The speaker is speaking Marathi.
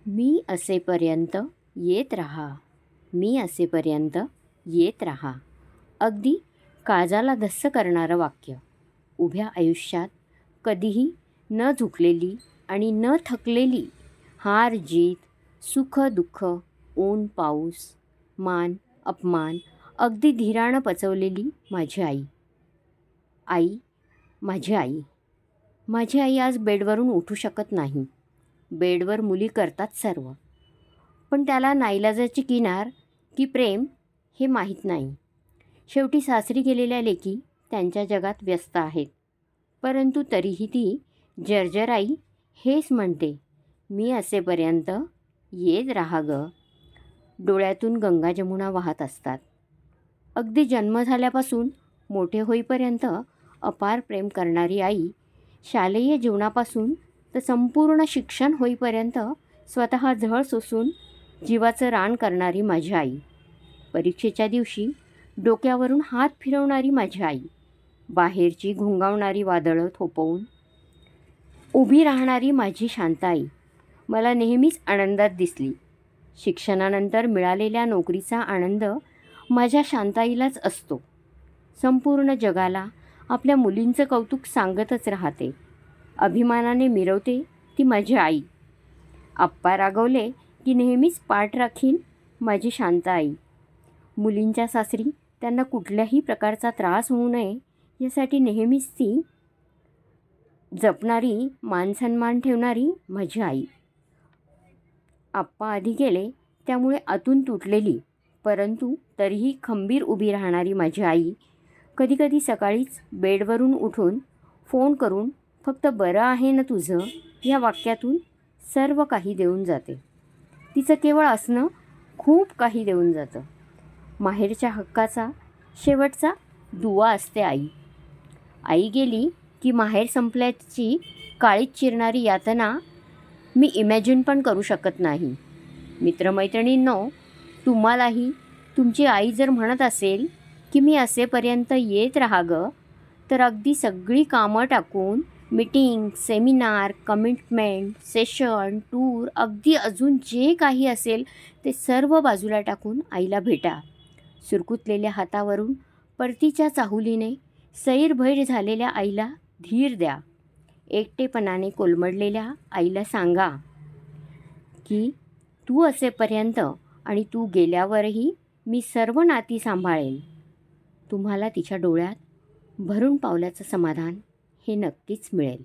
मी असेपर्यंत येत राहा, मी असेपर्यंत येत राहा. अगदी काळजाला धस्स करणारं वाक्य. उभ्या आयुष्यात कधीही न झुकलेली आणि न थकलेली, हार जीत, सुख दुःख, ऊन पाऊस, मान अपमान अगदी धीरानं पचवलेली माझी आई. आई, माझी आई. माझी आई आज बेडवरून उठू शकत नाही. बेडवर मुली करतात सर्व, पण त्याला नाईलाजाची किनार की प्रेम हे माहीत नाही. शेवटी सासरी गेलेल्या लेकी त्यांच्या जगात व्यस्त आहेत. परंतु तरीही ती जर्जर आई हेच म्हणते, मी असेपर्यंत येत राहा ग. डोळ्यातून गंगा जमुना वाहत असतात. अगदी जन्म झाल्यापासून मोठे होईपर्यंत अपार प्रेम करणारी आई, शालेय जीवनापासून तर संपूर्ण शिक्षण होईपर्यंत स्वतः झळ सोसून जीवाचं रान करणारी माझी आई. परीक्षेच्या दिवशी डोक्यावरून हात फिरवणारी माझी आई. बाहेरची घोंगावणारी वादळं थोपवून उभी राहणारी माझी शांत आई मला नेहमीच आनंदात दिसली. शिक्षणानंतर मिळालेल्या नोकरीचा आनंद माझ्या शांताईलाच असतो. संपूर्ण जगाला आपल्या मुलींचं कौतुक सांगतच राहते. अभिमानाने मिरवते ती माझी आई. आप्पा रागवले की नेहमीच पाठ राखीन माझी शांत आई. मुलींच्या सासरी त्यांना कुठल्याही प्रकारचा त्रास होऊ नये यासाठी नेहमीच ती जपणारी, मानसन्मान ठेवणारी माझी आई. आप्पा आधी गेले त्यामुळे आतून तुटलेली, परंतु तरीही खंबीर उभी राहणारी माझी आई कधीकधी सकाळीच बेडवरून उठून फोन करून फक्त बरं आहे ना तुझं या वाक्यातून सर्व काही देऊन जाते. तिचं केवळ असणं खूप काही देऊन जातं. माहेरच्या हक्काचा शेवटचा दुवा असते आई. आई गेली की माहेर संपल्याची काळीच चिरणारी यातना मी इमॅजिन पण करू शकत नाही. मित्रमैत्रिणींनो, तुम्हालाही तुमची आई जर म्हणत असेल की मी असेपर्यंत येत राहा ग, तर अगदी सगळी कामं टाकून meeting, seminar, commitment, session, tour, अगदी अजून जे काही असेल ते सर्व बाजूला टाकून आईला भेटा. सुरकुतलेल्या हातावरून परतीच्या चाहुलीने सैरभैर झालेल्या आईला धीर द्या. एकटेपणाने कोलमडलेल्या आईला सांगा की तू असेपर्यंत आणि तू गेल्यावरही मी सर्व नाती सांभाळेन. तुम्हाला तिच्या डोळ्यात भरून पावल्याचं समाधान हे नक्कीच मिळेल.